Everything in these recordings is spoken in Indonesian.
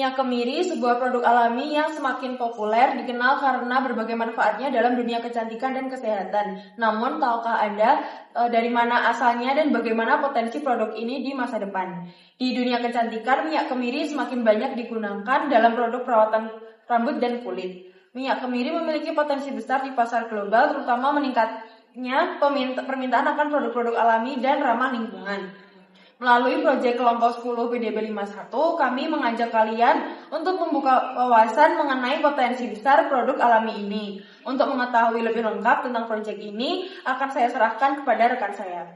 Minyak kemiri, sebuah produk alami yang semakin populer, dikenal karena berbagai manfaatnya dalam dunia kecantikan dan kesehatan. Namun, tahukah Anda dari mana asalnya dan bagaimana potensi produk ini di masa depan? Di dunia kecantikan, minyak kemiri semakin banyak digunakan dalam produk perawatan rambut dan kulit. Minyak kemiri memiliki potensi besar di pasar global, terutama meningkatnya permintaan akan produk-produk alami dan ramah lingkungan. Melalui proyek kelompok 10 PDB 51, kami mengajak kalian untuk membuka wawasan mengenai potensi besar produk alami ini. Untuk mengetahui lebih lengkap tentang proyek ini, akan saya serahkan kepada rekan saya.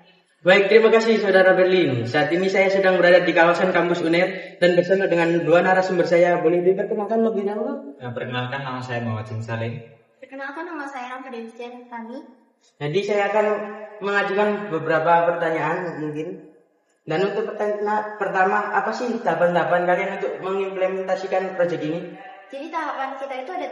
Baik, terima kasih Saudara Berlin. Saat ini saya sedang berada di kawasan kampus UNER dan bersama dengan dua narasumber saya. Boleh diperkenalkan lebih dahulu? Perkenalkan, nama saya Muhammad Salim. Perkenalkan, nama saya Rampa Devician Tani. Jadi saya akan mengajukan beberapa pertanyaan mungkin. Dan untuk pertanyaan pertama, apa sih tahapan-tahapan kalian untuk mengimplementasikan proyek ini? Jadi tahapan kita itu ada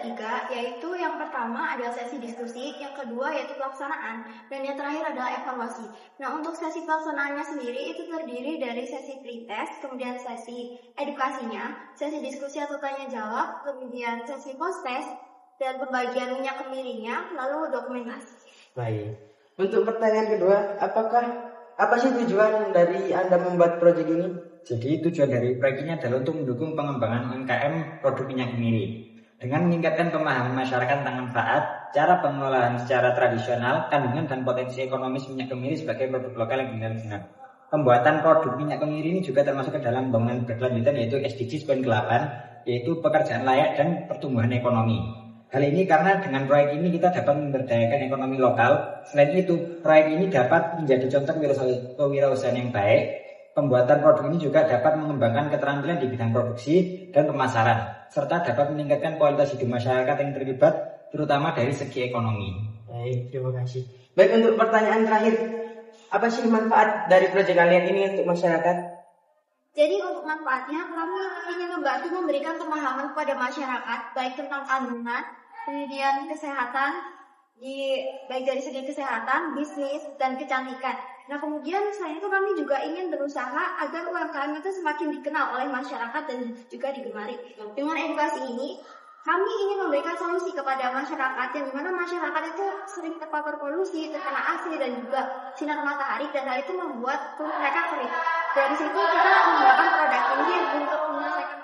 3, yaitu yang pertama adalah sesi diskusi, yang kedua yaitu pelaksanaan, dan yang terakhir adalah evaluasi. Nah, untuk sesi pelaksanaannya sendiri itu terdiri dari sesi pretest, kemudian sesi edukasinya, sesi diskusi atau tanya jawab, kemudian sesi post-test, dan pembagian minyak kemirinya, lalu dokumentasi. Baik. Untuk pertanyaan kedua, apa sih tujuan dari Anda membuat proyek ini? Jadi tujuan dari proyek ini adalah untuk mendukung pengembangan UMKM produk minyak kemiri dengan meningkatkan pemahaman masyarakat tentang manfaat, cara pengelolaan secara tradisional, kandungan dan potensi ekonomis minyak kemiri sebagai produk lokal yang benar-benar. Pembuatan produk minyak kemiri ini juga termasuk ke dalam pembangunan berkelanjutan yaitu SDGs poin 8, yaitu pekerjaan layak dan pertumbuhan ekonomi. Hal ini karena dengan proyek ini kita dapat memberdayakan ekonomi lokal. Selain itu, proyek ini dapat menjadi contoh kewirausahaan yang baik. Pembuatan produk ini juga dapat mengembangkan keterampilan di bidang produksi dan pemasaran, serta dapat meningkatkan kualitas hidup masyarakat yang terlibat, terutama dari segi ekonomi. Baik, terima kasih. Baik, untuk pertanyaan terakhir, apa sih manfaat dari proyek kalian ini untuk masyarakat? Jadi untuk manfaatnya, kami ingin membantu memberikan pemahaman kepada masyarakat, baik tentang kandungan, kemudian kesehatan, baik dari segi kesehatan, bisnis, dan kecantikan. Nah, kemudian selain itu kami juga ingin berusaha agar UMKM itu semakin dikenal oleh masyarakat dan juga digemari. Dengan edukasi ini, kami ingin memberikan solusi kepada masyarakat yang dimana masyarakat itu sering terpapar polusi, terkena AC dan juga sinar matahari, dan hal itu membuat kulit mereka kering. Dari situ kita menggunakan produk ini untuk menyelesaikan.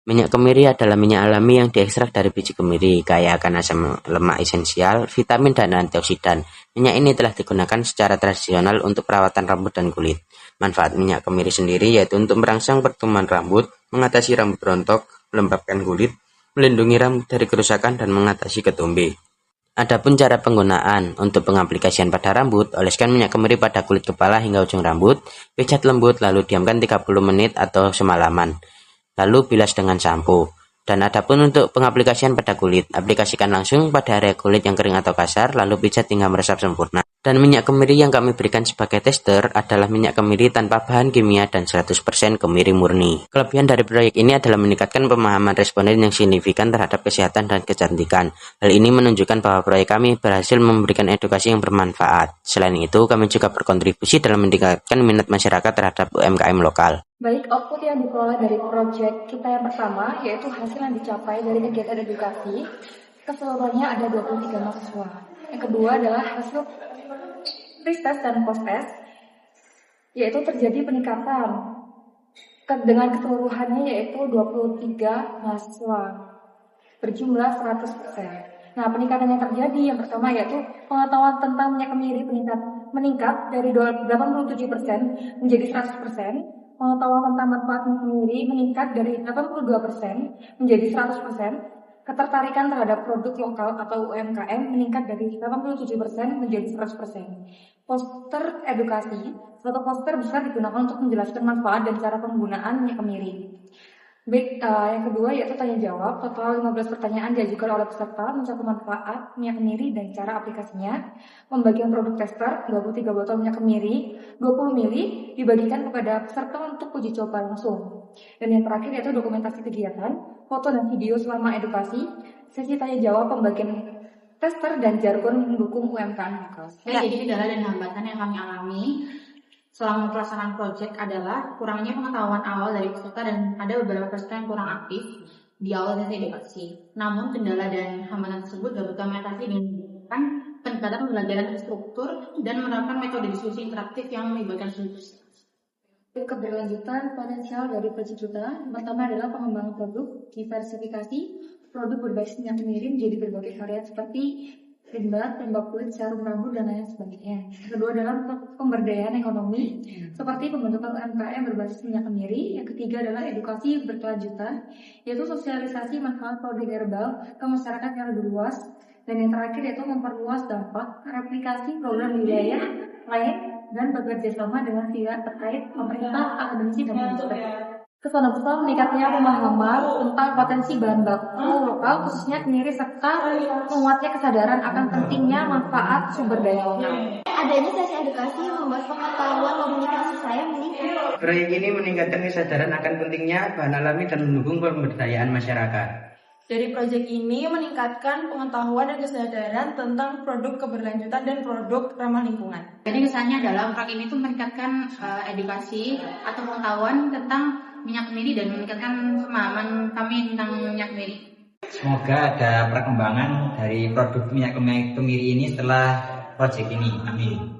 Minyak kemiri adalah minyak alami yang diekstrak dari biji kemiri, kaya akan asam lemak esensial, vitamin dan antioksidan. Minyak ini telah digunakan secara tradisional untuk perawatan rambut dan kulit. Manfaat minyak kemiri sendiri yaitu untuk merangsang pertumbuhan rambut, mengatasi rambut rontok, melembabkan kulit, melindungi rambut dari kerusakan dan mengatasi ketombe. Adapun cara penggunaan, untuk pengaplikasian pada rambut, oleskan minyak kemiri pada kulit kepala hingga ujung rambut, pijat lembut lalu diamkan 30 menit atau semalaman. Lalu bilas dengan sampo. Dan adapun untuk pengaplikasian pada kulit, aplikasikan langsung pada area kulit yang kering atau kasar, lalu pijat hingga meresap sempurna. Dan minyak kemiri yang kami berikan sebagai tester adalah minyak kemiri tanpa bahan kimia dan 100% kemiri murni. Kelebihan dari proyek ini adalah meningkatkan pemahaman responden yang signifikan terhadap kesehatan dan kecantikan. Hal ini menunjukkan bahwa proyek kami berhasil memberikan edukasi yang bermanfaat. Selain itu, kami juga berkontribusi dalam meningkatkan minat masyarakat terhadap UMKM lokal. Baik, output yang diperoleh dari proyek kita yang pertama, yaitu hasil yang dicapai dari kegiatan edukasi. Keseluruhannya ada 23 mahasiswa. Yang kedua adalah hasil pre-test dan post-test, yaitu terjadi peningkatan dengan keseluruhannya yaitu 23 mahasiswa berjumlah 100%. Nah, peningkatan yang terjadi yang pertama yaitu pengetahuan tentang minyak kemiri meningkat dari 87% menjadi 100%. Pengetahuan tentang manfaat minyak kemiri meningkat dari 82% menjadi 100%. Ketertarikan terhadap produk lokal atau UMKM meningkat dari 87% menjadi 100%. Poster edukasi, suatu poster besar digunakan untuk menjelaskan manfaat dan cara penggunaan minyak kemiri. Baik, yang kedua yaitu tanya jawab. Total 15 pertanyaan diajukan oleh peserta mencakup manfaat minyak kemiri dan cara aplikasinya. Pembagian produk tester, 23 botol minyak kemiri, 20 mili dibagikan kepada peserta untuk uji coba langsung. Dan yang terakhir yaitu dokumentasi kegiatan, foto dan video selama edukasi, sesi tanya jawab, pembagian tester dan jargon mendukung UMKM lokal. Jadi kendala dan hambatan yang kami alami selama pelaksanaan proyek adalah kurangnya pengetahuan awal dari peserta dan ada beberapa peserta yang kurang aktif di awal sesi edukasi. Namun kendala dan hambatan tersebut dapat kami atasi dengan menggunakan pendekatan pembelajaran terstruktur dan menerapkan metode diskusi interaktif yang melibatkan seluruh peserta. Keberlanjutan potensial dari proyek kita, pertama adalah pengembangan produk, diversifikasi, produk berbasis minyak kemiri menjadi berbagai varian seperti rimba, tembak kulit, serum rambut, dan lain sebagainya. Kedua adalah pemberdayaan ekonomi, seperti pembentukan UMKM berbasis minyak kemiri. Yang ketiga adalah edukasi berkelanjutan, yaitu sosialisasi manfaat produk herbal ke masyarakat yang lebih luas. Dan yang terakhir yaitu memperluas dampak replikasi program di wilayah lain dan bekerja sama dengan pihak terkait pemerintah, akademisi, dan industri. Kesan besar meningkatnya pemahaman tentang potensi bahan baku lokal, khususnya kemiri, serta menguatnya kesadaran akan pentingnya manfaat sumber daya lokal. Adanya sesi edukasi membuat pengetahuan komunikasi saya meningkat. Proyek ini meningkatkan kesadaran akan pentingnya bahan alami dan mendukung pemberdayaan masyarakat. Dari proyek ini meningkatkan pengetahuan dan kesadaran tentang produk keberlanjutan dan produk ramah lingkungan. Jadi kesannya adalah proyek ini tuh meningkatkan edukasi atau pengetahuan tentang minyak kemiri dan meningkatkan pemahaman kami tentang minyak kemiri. Semoga ada perkembangan dari produk minyak kemiri ini setelah proyek ini. Amin.